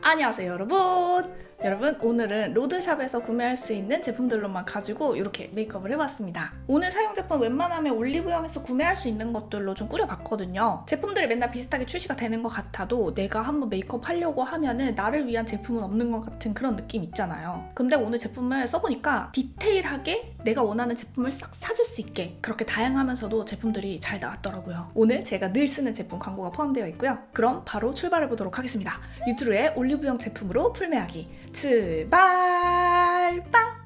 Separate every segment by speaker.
Speaker 1: 안녕하세요 여러분 오늘은 로드샵에서 구매할 수 있는 제품들로만 가지고 이렇게 메이크업을 해봤습니다. 오늘 사용 제품 웬만하면 올리브영에서 구매할 수 있는 것들로 좀 꾸려봤거든요. 제품들이 맨날 비슷하게 출시가 되는 것 같아도 내가 한번 메이크업 하려고 하면은 나를 위한 제품은 없는 것 같은 그런 느낌 있잖아요. 근데 오늘 제품을 써보니까 디테일하게 내가 원하는 제품을 싹 찾을 수 있게 그렇게 다양하면서도 제품들이 잘 나왔더라고요. 오늘 제가 늘 쓰는 제품 광고가 포함되어 있고요. 그럼 바로 출발해보도록 하겠습니다. 유트루의 올리브영 제품으로 풀메하기 출발! 빵!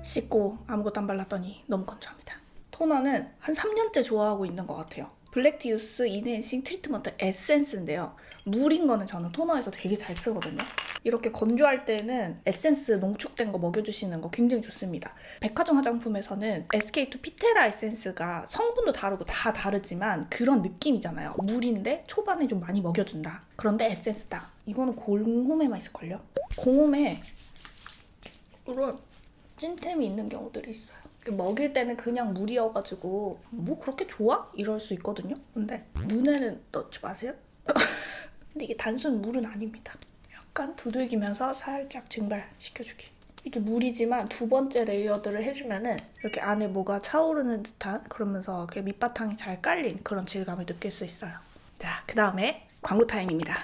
Speaker 1: 씻고 아무것도 안 발랐더니 너무 건조합니다. 토너는 한 3년째 좋아하고 있는 것 같아요. 블랙티우스 인핸싱 트리트먼트 에센스인데요. 물인 거는 저는 토너에서 되게 잘 쓰거든요. 이렇게 건조할 때는 에센스 농축된 거 먹여주시는 거 굉장히 좋습니다. 백화점 화장품에서는 SK2 피테라 에센스가 성분도 다르고 다 다르지만 그런 느낌이잖아요. 물인데 초반에 좀 많이 먹여준다. 그런데 에센스다. 이거는 공홈에만 있을걸요? 공홈에 이런 찐템이 있는 경우들이 있어요. 먹일 때는 그냥 물이어가지고 뭐 그렇게 좋아? 이럴 수 있거든요. 근데 눈에는 넣지 마세요. 근데 이게 단순 물은 아닙니다. 약간 두들기면서 살짝 증발시켜주기. 이게 물이지만 두 번째 레이어드를 해주면은 이렇게 안에 뭐가 차오르는 듯한 그러면서 밑바탕이 잘 깔린 그런 질감을 느낄 수 있어요. 자, 그 다음에 광고 타임입니다.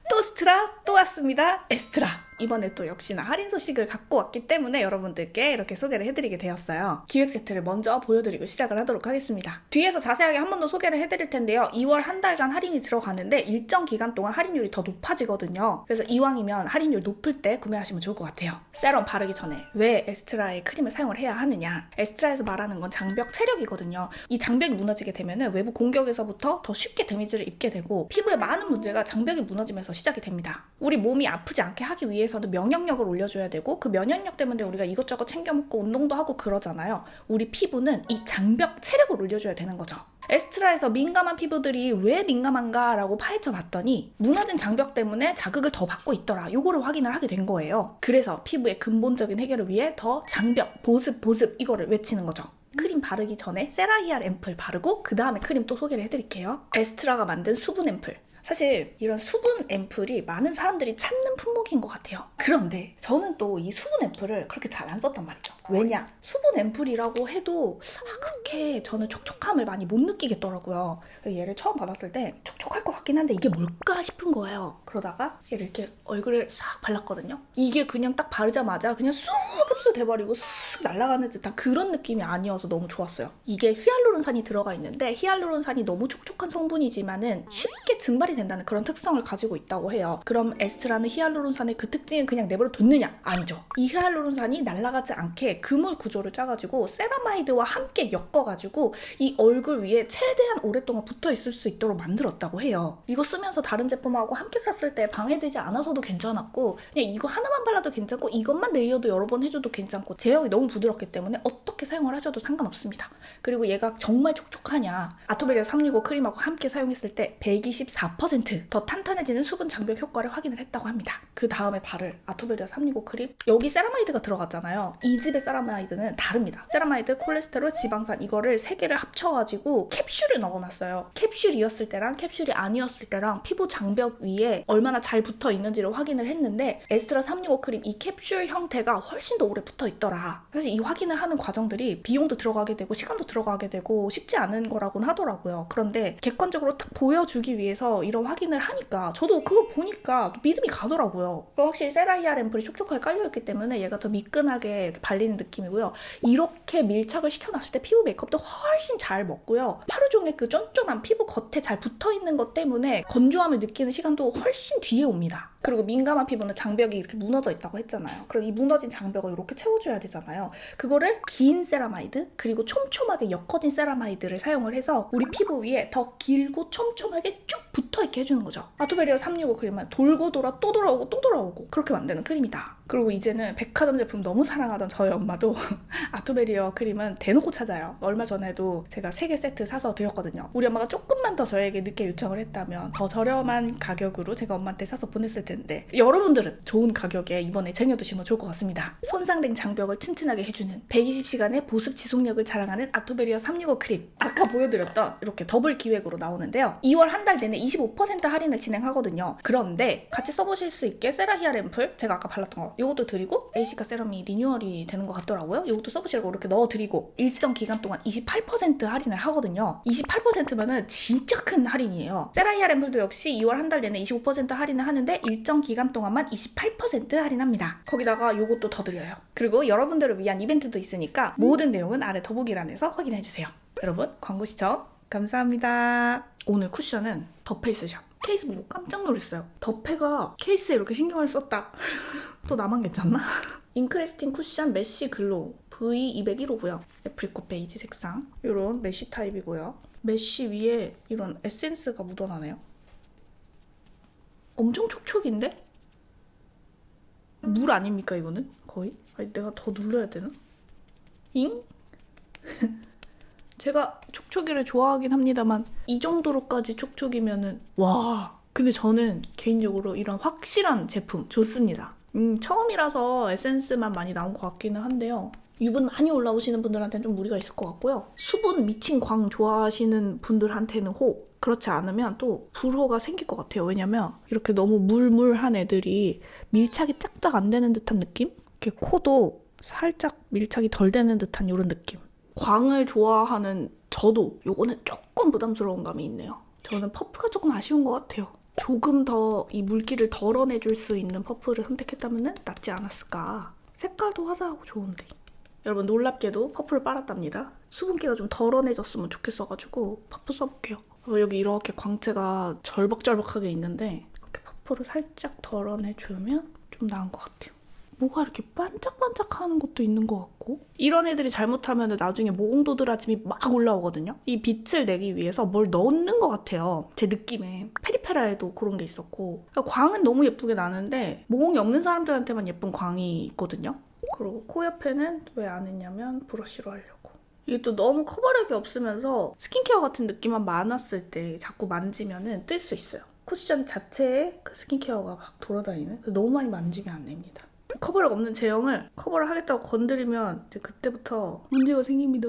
Speaker 1: 또 스트라 또 왔습니다. 에스트라. 이번에 또 역시나 할인 소식을 갖고 왔기 때문에 여러분들께 이렇게 소개를 해드리게 되었어요. 기획 세트를 먼저 보여드리고 시작을 하도록 하겠습니다. 뒤에서 자세하게 한 번 더 소개를 해드릴 텐데요. 2월 한 달간 할인이 들어가는데 일정 기간 동안 할인율이 더 높아지거든요. 그래서 이왕이면 할인율 높을 때 구매하시면 좋을 것 같아요. 세럼 바르기 전에 왜 에스트라의 크림을 사용을 해야 하느냐. 에스트라에서 말하는 건 장벽 체력이거든요. 이 장벽이 무너지게 되면 외부 공격에서부터 더 쉽게 데미지를 입게 되고 피부에 많은 문제가 장벽이 무너지면서 시작이 됩니다. 우리 몸이 아프지 않게 하기 위해서는 면역력을 올려줘야 되고 그 면역력 때문에 우리가 이것저것 챙겨 먹고 운동도 하고 그러잖아요. 우리 피부는 이 장벽 체력을 올려줘야 되는 거죠. 에스트라에서 민감한 피부들이 왜 민감한가 라고 파헤쳐 봤더니 무너진 장벽 때문에 자극을 더 받고 있더라. 요거를 확인을 하게 된 거예요. 그래서 피부의 근본적인 해결을 위해 더 장벽, 보습 이거를 외치는 거죠. 크림 바르기 전에 세라히알 앰플 바르고 그 다음에 크림 또 소개를 해드릴게요. 에스트라가 만든 수분 앰플. 사실 이런 수분 앰플이 많은 사람들이 찾는 품목인 것 같아요. 그런데 저는 또 이 수분 앰플을 그렇게 잘 안 썼단 말이죠. 왜냐? 수분 앰플이라고 해도 그렇게 저는 촉촉함을 많이 못 느끼겠더라고요. 얘를 처음 받았을 때 촉촉할 것 같긴 한데 이게 뭘까 싶은 거예요. 그러다가 얘를 이렇게 얼굴에 싹 발랐거든요. 이게 그냥 딱 바르자마자 그냥 쑥 흡수 돼버리고 쓱 날아가는 듯한 그런 느낌이 아니어서 너무 좋았어요. 이게 히알루론산이 들어가 있는데 히알루론산이 너무 촉촉한 성분이지만은 쉽게 증발이 된다는 그런 특성을 가지고 있다고 해요. 그럼 에스트라는 히알루론산의 그 특징을 그냥 내버려 뒀느냐? 아니죠. 이 히알루론산이 날아가지 않게 그물 구조를 짜가지고 세라마이드와 함께 엮어가지고 이 얼굴 위에 최대한 오랫동안 붙어있을 수 있도록 만들었다고 해요. 이거 쓰면서 다른 제품하고 함께 썼을 때 방해되지 않아서도 괜찮았고 그냥 이거 하나만 발라도 괜찮고 이것만 레이어드 여러 번 해줘도 괜찮고 제형이 너무 부드럽기 때문에 어떻게 사용을 하셔도 상관없습니다. 그리고 얘가 정말 촉촉하냐 아토베리아 365 크림하고 함께 사용했을 때 124%더 탄탄해지는 수분 장벽 효과를 확인을 했다고 합니다. 그 다음에 바를 아토베리아 365 크림 여기 세라마이드가 들어갔잖아요. 이 집의 세라마이드는 다릅니다. 세라마이드, 콜레스테롤, 지방산 이거를 3개를 합쳐가지고 캡슐을 넣어놨어요. 캡슐이었을 때랑 캡슐이 아니었을 때랑 피부 장벽 위에 얼마나 잘 붙어 있는지를 확인을 했는데 에스트라 365 크림 이 캡슐 형태가 훨씬 더 오래 붙어 있더라. 사실 이 확인을 하는 과정들이 비용도 들어가게 되고 시간도 들어가게 되고 쉽지 않은 거라고는 하더라고요. 그런데 객관적으로 딱 보여주기 위해서 이런 확인을 하니까 저도 그걸 보니까 믿음이 가더라고요. 확실히 세라히알 앰플이 촉촉하게 깔려있기 때문에 얘가 더 미끈하게 발리는 느낌이고요. 이렇게 밀착을 시켜놨을 때 피부 메이크업도 훨씬 잘 먹고요. 하루 종일 그 쫀쫀한 피부 겉에 잘 붙어있는 것 때문에 건조함을 느끼는 시간도 훨씬 뒤에 옵니다. 그리고 민감한 피부는 장벽이 이렇게 무너져 있다고 했잖아요. 그럼 이 무너진 장벽을 이렇게 채워줘야 되잖아요. 그거를 긴 세라마이드 그리고 촘촘하게 엮어진 세라마이드를 사용을 해서 우리 피부 위에 더 길고 촘촘하게 쭉 붙어있게 해주는 거죠. 아토베리아 365 크림은 돌고 돌아 또 돌아오고 또 돌아오고 그렇게 만드는 크림이다. 그리고 이제는 백화점 제품 너무 사랑하던 저희 엄마도 아토베리아 크림은 대놓고 찾아요. 얼마 전에도 제가 3개 세트 사서 드렸거든요. 우리 엄마가 조금만 더 저에게 늦게 요청을 했다면 더 저렴한 가격으로 제가 엄마한테 사서 보냈을 텐데 여러분들은 좋은 가격에 이번에 쟁여두시면 좋을 것 같습니다. 손상된 장벽을 튼튼하게 해주는 120시간의 보습 지속력을 자랑하는 아토베리아 365 크림 아까 보여드렸던 이렇게 더블 기획으로 나오는데요. 2월 한 달 내내 25% 할인을 진행하거든요. 그런데 같이 써보실 수 있게 세라히아 앰플, 제가 아까 발랐던 거 이것도 드리고, 에이시카 세럼이 리뉴얼이 되는 것 같더라고요. 이것도 써보시라고 이렇게 넣어드리고 일정 기간 동안 28% 할인을 하거든요. 28%면은 진짜 큰 할인이에요. 세라히아 앰플도 역시 2월 한 달 내내 25% 할인을 하는데 일정 기간 동안만 28% 할인합니다. 거기다가 이것도 더 드려요. 그리고 여러분들을 위한 이벤트도 있으니까 모든 내용은 아래 더보기란에서 확인해주세요. 여러분 광고 시청 감사합니다. 오늘 쿠션은 더 페이스샵. 케이스 보고 깜짝 놀랐어요. 더페가 케이스에 이렇게 신경을 썼다. 또 나만 괜찮나? 잉크레스팅 쿠션 메쉬 글로우 V201호고요. 애프리코 베이지 색상. 이런 메쉬 타입이고요. 메쉬 위에 이런 에센스가 묻어나네요. 엄청 촉촉인데? 물 아닙니까 이거는? 거의? 아니, 내가 더 눌러야 되나? 잉? 제가 촉촉이를 좋아하긴 합니다만 이 정도로까지 촉촉이면은 와. 근데 저는 개인적으로 이런 확실한 제품 좋습니다. 처음이라서 에센스만 많이 나온 것 같기는 한데요. 유분 많이 올라오시는 분들한테는 좀 무리가 있을 것 같고요. 수분 미친 광 좋아하시는 분들한테는 호. 그렇지 않으면 또 불호가 생길 것 같아요. 왜냐면 이렇게 너무 물물한 애들이 밀착이 짝짝 안 되는 듯한 느낌? 이렇게 코도 살짝 밀착이 덜 되는 듯한 이런 느낌. 광을 좋아하는 저도 요거는 조금 부담스러운 감이 있네요. 저는 퍼프가 조금 아쉬운 것 같아요. 조금 더 이 물기를 덜어내줄 수 있는 퍼프를 선택했다면 낫지 않았을까. 색깔도 화사하고 좋은데. 여러분 놀랍게도 퍼프를 빨았답니다. 수분기가 좀 덜어내졌으면 좋겠어가지고 퍼프 써볼게요. 여기 이렇게 광채가 절벅절벅하게 있는데 이렇게 퍼프를 살짝 덜어내주면 좀 나은 것 같아요. 뭐가 이렇게 반짝반짝하는 것도 있는 것 같고 이런 애들이 잘못하면 나중에 모공 도드라짐이 막 올라오거든요. 이 빛을 내기 위해서 뭘 넣는 것 같아요. 제 느낌에 페리페라에도 그런 게 있었고 그러니까 광은 너무 예쁘게 나는데 모공이 없는 사람들한테만 예쁜 광이 있거든요. 그리고 코 옆에는 왜 안 했냐면 브러쉬로 하려고. 이게 또 너무 커버력이 없으면서 스킨케어 같은 느낌만 많았을 때 자꾸 만지면은 뜰 수 있어요. 쿠션 자체에 그 스킨케어가 막 돌아다니는 너무 많이 만지면 안 됩니다. 커버력 없는 제형을 커버를 하겠다고 건드리면 이제 그때부터 문제가 생깁니다.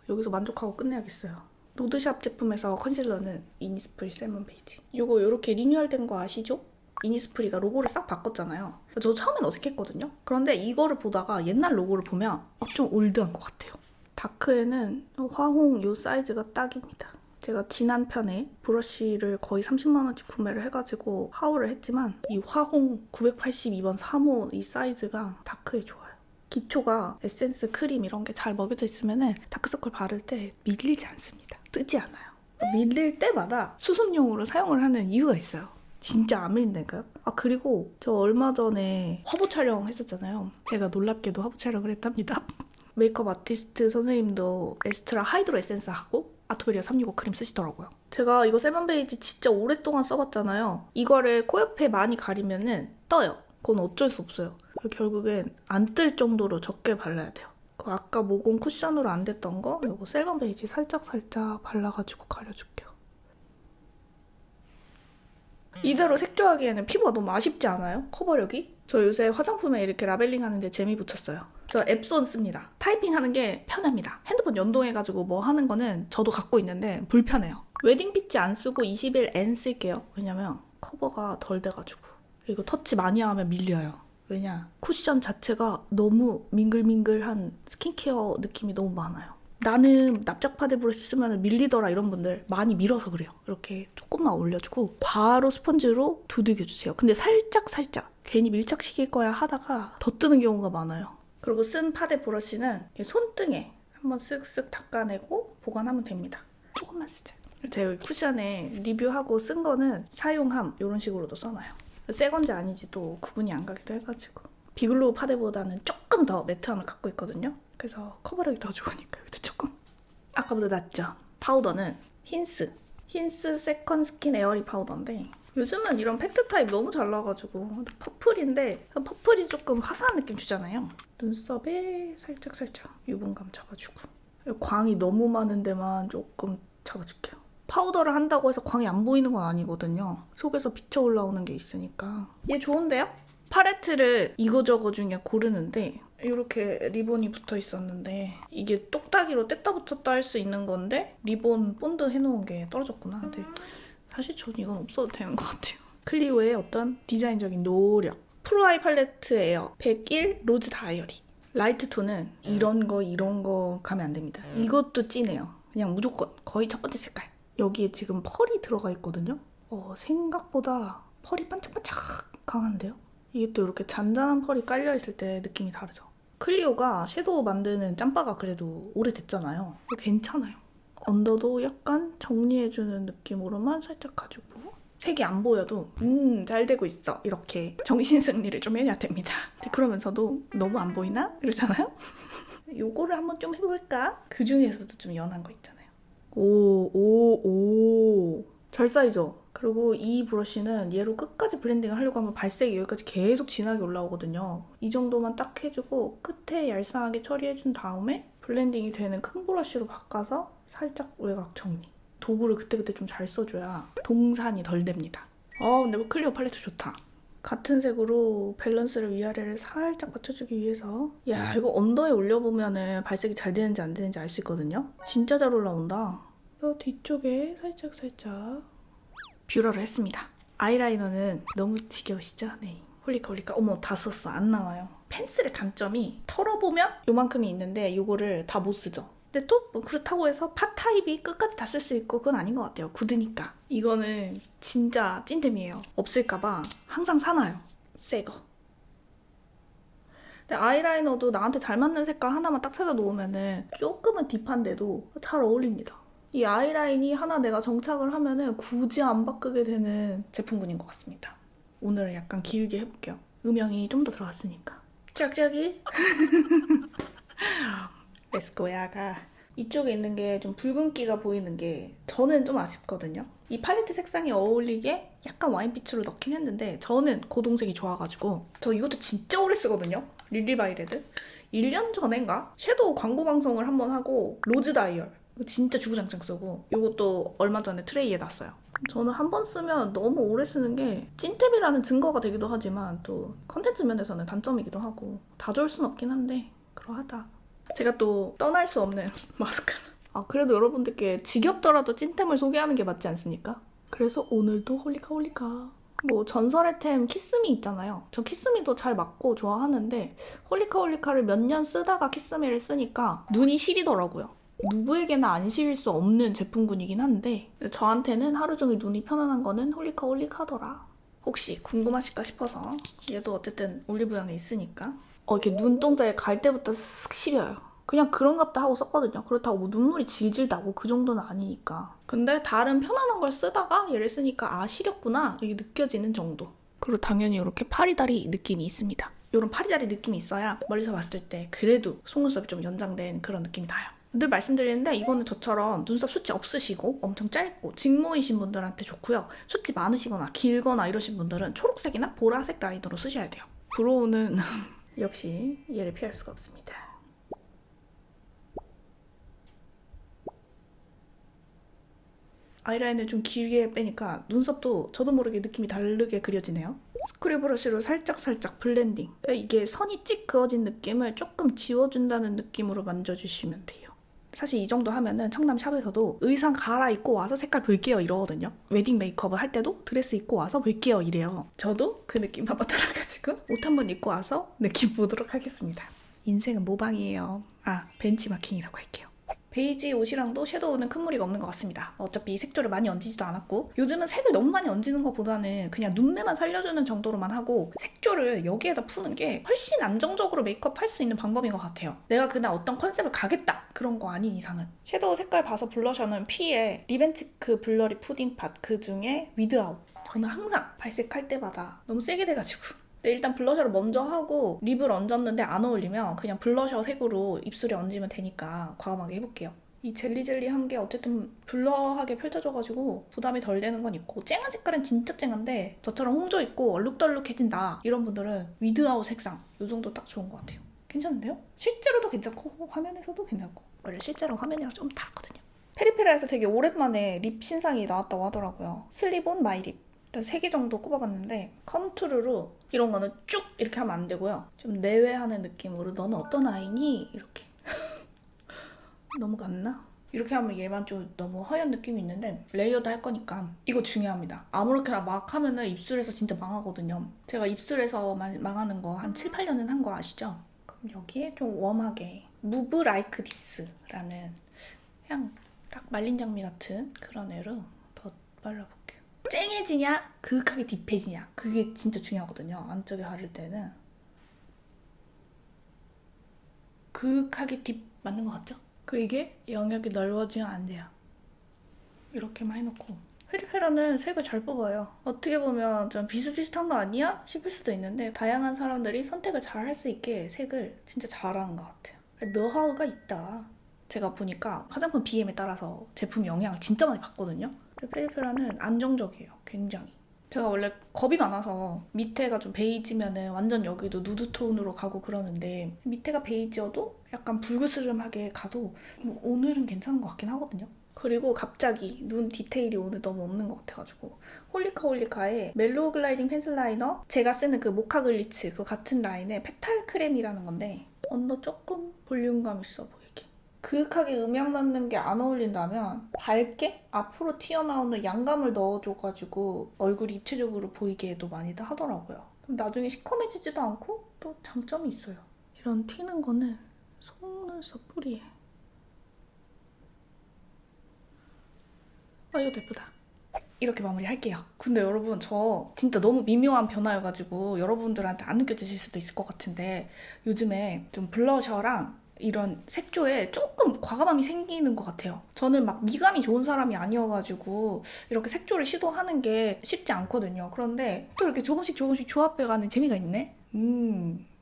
Speaker 1: 여기서 만족하고 끝내야겠어요. 로드샵 제품에서 컨실러는 이니스프리 셀먼 베이지. 이거 이렇게 리뉴얼된 거 아시죠? 이니스프리가 로고를 싹 바꿨잖아요. 저도 처음엔 어색했거든요. 그런데 이거를 보다가 옛날 로고를 보면 좀 올드한 것 같아요. 다크에는 화홍 이 사이즈가 딱입니다. 제가 지난 편에 브러쉬를 거의 30만원치 구매를 해가지고 하울을 했지만 이 화홍 982번 3호 이 사이즈가 다크에 좋아요. 기초가 에센스, 크림 이런 게 잘 먹여져 있으면 다크서클 바를 때 밀리지 않습니다. 뜨지 않아요. 밀릴 때마다 수습용으로 사용을 하는 이유가 있어요. 진짜 안 밀린다니까요? 아 그리고 저 얼마 전에 화보 촬영 했었잖아요. 제가 놀랍게도 화보 촬영을 했답니다. 메이크업 아티스트 선생님도 에스트라 하이드로 에센스 하고 아토베리아 365 크림 쓰시더라고요. 제가 이거 셀먼 베이지 진짜 오랫동안 써봤잖아요. 이거를 코 옆에 많이 가리면은 떠요. 그건 어쩔 수 없어요. 결국엔 안 뜰 정도로 적게 발라야 돼요. 아까 모공 쿠션으로 안 됐던 거 이거 셀먼 베이지 살짝 발라가지고 가려줄게요. 이대로 색조하기에는 피부가 너무 아쉽지 않아요? 커버력이? 저 요새 화장품에 이렇게 라벨링 하는데 재미 붙였어요. 저 앱손 씁니다. 타이핑하는 게 편합니다. 핸드폰 연동해가지고 뭐 하는 거는 저도 갖고 있는데 불편해요. 웨딩 피치 안 쓰고 21N 쓸게요. 왜냐면 커버가 덜 돼가지고. 이거 터치 많이 하면 밀려요. 왜냐? 쿠션 자체가 너무 밍글밍글한 스킨케어 느낌이 너무 많아요. 나는 납작파데 브러쉬 쓰면 밀리더라 이런 분들 많이 밀어서 그래요. 이렇게 조금만 올려주고 바로 스펀지로 두들겨주세요. 근데 살짝 괜히 밀착시킬 거야 하다가 더 뜨는 경우가 많아요. 그리고 쓴 파데 브러쉬는 손등에 한번 쓱쓱 닦아내고 보관하면 됩니다. 조금만 쓰자. 제가 쿠션에 리뷰하고 쓴 거는 사용함 이런 식으로도 써놔요. 새 건지 아닌지 또 구분이 안 가기도 해가지고. 비글로우 파데보다는 조금 더 매트함을 갖고 있거든요. 그래서 커버력이 더 좋으니까 여기도 조금. 아까보다 낫죠? 파우더는 힌스 세컨 스킨 에어리 파우더인데 요즘은 이런 팩트 타입 너무 잘 나와가지고 퍼플인데 퍼플이 조금 화사한 느낌 주잖아요. 눈썹에 살짝 유분감 잡아주고 광이 너무 많은 데만 조금 잡아줄게요. 파우더를 한다고 해서 광이 안 보이는 건 아니거든요. 속에서 비쳐 올라오는 게 있으니까. 얘 좋은데요? 팔레트를 이거저거 중에 고르는데 이렇게 리본이 붙어 있었는데 이게 똑딱이로 뗐다 붙였다 할 수 있는 건데 리본 본드 해놓은 게 떨어졌구나. 근데 사실 전 이건 없어도 되는 것 같아요. 클리오의 어떤 디자인적인 노력. 프로아이 팔레트 에어 101 로즈 다이어리. 라이트 톤은 이런 거 가면 안 됩니다. 이것도 진해요. 그냥 무조건 거의 첫 번째 색깔. 여기에 지금 펄이 들어가 있거든요. 생각보다 펄이 반짝반짝 강한데요? 이게 또 이렇게 잔잔한 펄이 깔려있을 때 느낌이 다르죠. 클리오가 섀도우 만드는 짬바가 그래도 오래됐잖아요. 괜찮아요. 언더도 약간 정리해주는 느낌으로만 살짝 가지고 색이 안 보여도 잘 되고 있어 이렇게 정신승리를 좀 해야 됩니다. 그러면서도 너무 안 보이나? 이러잖아요? 요거를 한번 좀 해볼까? 그 중에서도 좀 연한 거 있잖아요. 잘 쌓이죠? 그리고 이 브러쉬는 얘로 끝까지 블렌딩을 하려고 하면 발색이 여기까지 계속 진하게 올라오거든요. 이 정도만 딱 해주고 끝에 얄쌍하게 처리해준 다음에 블렌딩이 되는 큰 브러쉬로 바꿔서 살짝 외곽 정리. 도구를 그때그때 좀 잘 써줘야 동산이 덜 됩니다. 근데 뭐 클리오 팔레트 좋다. 같은 색으로 밸런스를 위아래를 살짝 맞춰주기 위해서 야 이거 언더에 올려보면은 발색이 잘 되는지 안 되는지 알 수 있거든요. 진짜 잘 올라온다. 그래서 뒤쪽에 살짝 뷰러를 했습니다. 아이라이너는 너무 지겨우시죠? 네. 홀리카 어머 다 썼어. 안 나와요. 펜슬의 단점이 털어보면 요만큼이 있는데 이거를 다 못 쓰죠. 근데 또 뭐 그렇다고 해서 팟 타입이 끝까지 다 쓸 수 있고 그건 아닌 것 같아요. 굳으니까. 이거는 진짜 찐템이에요. 없을까봐 항상 사놔요. 새거. 근데 아이라이너도 나한테 잘 맞는 색깔 하나만 딱 찾아 놓으면은 조금은 딥한데도 잘 어울립니다. 이 아이라인이 하나 내가 정착을 하면은 굳이 안 바꾸게 되는 제품군인 것 같습니다. 오늘 약간 길게 해볼게요. 음영이 좀 더 들어갔으니까. 짝짝이. 렛츠고야가. 이쪽에 있는 게 좀 붉은기가 보이는 게 저는 좀 아쉽거든요. 이 팔레트 색상이 어울리게 약간 와인빛으로 넣긴 했는데 저는 고동색이 좋아가지고 저 이것도 진짜 오래 쓰거든요. 릴리바이레드. 1년 전인가? 섀도우 광고 방송을 한번 하고 로즈 다이얼 진짜 주구장창 쓰고 이것도 얼마 전에 트레이에 놨어요. 저는 한 번 쓰면 너무 오래 쓰는 게 찐템이라는 증거가 되기도 하지만 또 컨텐츠 면에서는 단점이기도 하고 다 좋을 순 없긴 한데 그러하다. 제가 또 떠날 수 없는 마스카라. 그래도 여러분들께 지겹더라도 찐템을 소개하는 게 맞지 않습니까? 그래서 오늘도 홀리카. 뭐 전설의 템 키스미 있잖아요. 저 키스미도 잘 맞고 좋아하는데 홀리카를 몇 년 쓰다가 키스미를 쓰니까 눈이 시리더라고요. 누구에게나 안 시릴 수 없는 제품군이긴 한데 저한테는 하루 종일 눈이 편안한 거는 홀리카더라. 혹시 궁금하실까 싶어서 얘도 어쨌든 올리브영에 있으니까 이렇게 눈동자에 갈 때부터 쓱 시려요. 그냥 그런갑다 하고 썼거든요. 그렇다고 뭐 눈물이 질질 나고 그 정도는 아니니까. 근데 다른 편안한 걸 쓰다가 얘를 쓰니까 시렸구나 이게 느껴지는 정도. 그리고 당연히 이렇게 파리다리 느낌이 있습니다. 이런 파리다리 느낌이 있어야 멀리서 봤을 때 그래도 속눈썹이 좀 연장된 그런 느낌이 나요. 늘 말씀드리는데 이거는 저처럼 눈썹 숱이 없으시고 엄청 짧고 직모이신 분들한테 좋고요. 숱이 많으시거나 길거나 이러신 분들은 초록색이나 보라색 라이너로 쓰셔야 돼요. 브로우는 역시 얘를 피할 수가 없습니다. 아이라인을 좀 길게 빼니까 눈썹도 저도 모르게 느낌이 다르게 그려지네요. 스크류 브러쉬로 살짝 블렌딩. 이게 선이 찍 그어진 느낌을 조금 지워준다는 느낌으로 만져주시면 돼요. 사실 이 정도 하면은 청담샵에서도 의상 갈아입고 와서 색깔 볼게요 이러거든요. 웨딩 메이크업을 할 때도 드레스 입고 와서 볼게요 이래요. 저도 그 느낌 한번 따라가지고 옷 한번 입고 와서 느낌 보도록 하겠습니다. 인생은 모방이에요. 벤치마킹이라고 할게요. 베이지 옷이랑도 섀도우는 큰 무리가 없는 것 같습니다. 어차피 색조를 많이 얹지도 않았고 요즘은 색을 너무 많이 얹는 것보다는 그냥 눈매만 살려주는 정도로만 하고 색조를 여기에다 푸는 게 훨씬 안정적으로 메이크업 할 수 있는 방법인 것 같아요. 내가 그날 어떤 컨셉을 가겠다 그런 거 아닌 이상은. 섀도우 색깔 봐서 블러셔는 P의 리벤치크 블러리 푸딩팟 그 중에 위드아웃. 저는 항상 발색할 때마다 너무 세게 돼가지고 네, 일단 블러셔를 먼저 하고 립을 얹었는데 안 어울리면 그냥 블러셔 색으로 입술에 얹으면 되니까 과감하게 해볼게요. 이 젤리한 게 어쨌든 블러하게 펼쳐져가지고 부담이 덜 되는 건 있고 쨍한 색깔은 진짜 쨍한데 저처럼 홍조 있고 얼룩덜룩해진다 이런 분들은 위드아웃 색상 이 정도 딱 좋은 것 같아요. 괜찮은데요? 실제로도 괜찮고 화면에서도 괜찮고 원래 실제로 화면이랑 좀 다르거든요. 페리페라에서 되게 오랜만에 립 신상이 나왔다고 하더라고요. 슬립온 마이립. 일단 3개 정도 꼽아봤는데 컴투르로 이런 거는 쭉 이렇게 하면 안 되고요. 좀 내외하는 느낌으로 너는 어떤 아이니? 이렇게. 너무 같나? 이렇게 하면 얘만 좀 너무 허연 느낌이 있는데 레이어드 할 거니까 이거 중요합니다. 아무렇게나 막 하면은 입술에서 진짜 망하거든요. 제가 입술에서 망하는 거 한 7, 8년은 한 거 아시죠? 그럼 여기에 좀 웜하게 Move Like This라는 그냥 딱 말린 장미 같은 그런 애로 더 발라볼게요. 쨍해지냐 그윽하게 딥해지냐 그게 진짜 중요하거든요. 안쪽에 바를 때는 그윽하게 딥 맞는 것 같죠? 그리고 이게 영역이 넓어지면 안 돼요. 이렇게만 해놓고 페리페라는 색을 잘 뽑아요. 어떻게 보면 좀 비슷비슷한 거 아니야? 싶을 수도 있는데 다양한 사람들이 선택을 잘 할 수 있게 색을 진짜 잘하는 것 같아요. 노하우가 있다. 제가 보니까 화장품 BM에 따라서 제품 영향을 진짜 많이 받거든요. 페리페라는 안정적이에요. 굉장히. 제가 원래 겁이 많아서 밑에가 좀 베이지면은 완전 여기도 누드톤으로 가고 그러는데 밑에가 베이지여도 약간 불그스름하게 가도 오늘은 괜찮은 것 같긴 하거든요. 그리고 갑자기 눈 디테일이 오늘 너무 없는 것 같아가지고 홀리카의 멜로우 글라이딩 펜슬 라이너 제가 쓰는 그 모카 글리츠 그 같은 라인의 페탈 크렘이라는 건데 언더 조금 볼륨감 있어 보이게 그윽하게 음영 넣는 게 안 어울린다면 밝게 앞으로 튀어나오는 양감을 넣어줘가지고 얼굴이 입체적으로 보이게도 많이들 하더라고요. 그럼 나중에 시커매지지도 않고 또 장점이 있어요. 이런 튀는 거는 속눈썹 뿌리에 이거 예쁘다. 이렇게 마무리할게요. 근데 여러분 저 진짜 너무 미묘한 변화여가지고 여러분들한테 안 느껴지실 수도 있을 것 같은데 요즘에 좀 블러셔랑 이런 색조에 조금 과감함이 생기는 것 같아요. 저는 막 미감이 좋은 사람이 아니어가지고 이렇게 색조를 시도하는 게 쉽지 않거든요. 그런데 또 이렇게 조금씩 조합해가는 재미가 있네?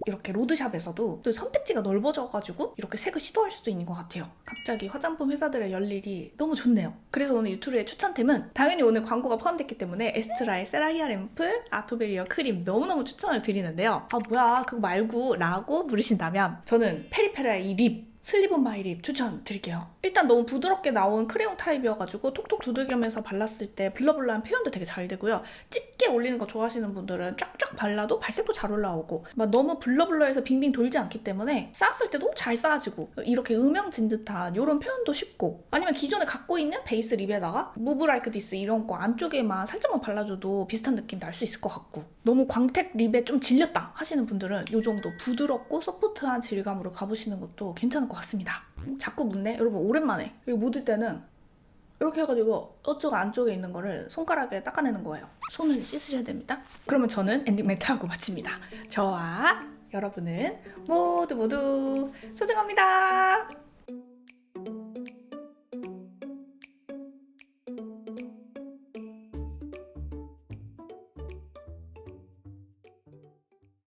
Speaker 1: 이렇게 로드샵에서도 또 선택지가 넓어져가지고 이렇게 색을 시도할 수도 있는 것 같아요. 갑자기 화장품 회사들의 열 일이 너무 좋네요. 그래서 오늘 유튜브의 추천템은 당연히 오늘 광고가 포함됐기 때문에 에스트라의 세라히아 램프 아토베리어 크림 너무너무 추천을 드리는데요. 아 뭐야 그거 말고 라고 물으신다면 저는 페리페라의 이 립 슬립온 마이 립 추천드릴게요. 일단 너무 부드럽게 나온 크레용 타입이어가지고 톡톡 두들기면서 발랐을 때 블러블러한 표현도 되게 잘 되고요. 짙게 올리는 거 좋아하시는 분들은 쫙쫙 발라도 발색도 잘 올라오고 막 너무 블러블러해서 빙빙 돌지 않기 때문에 쌓았을 때도 잘 쌓아지고 이렇게 음영진 듯한 이런 표현도 쉽고 아니면 기존에 갖고 있는 베이스 립에다가 무브 라이크 디스 이런 거 안쪽에만 살짝만 발라줘도 비슷한 느낌 날 수 있을 것 같고 너무 광택 립에 좀 질렸다 하시는 분들은 이 정도 부드럽고 소프트한 질감으로 가보시는 것도 괜찮을 것 같습니다. 자꾸 묻네? 여러분 오랜만에 이거 묻을 때는 이렇게 해가지고 이쪽 안쪽에 있는 거를 손가락에 닦아내는 거예요. 손을 씻으셔야 됩니다. 그러면 저는 엔딩 멘트하고 마칩니다. 저와 여러분은 모두 소중합니다.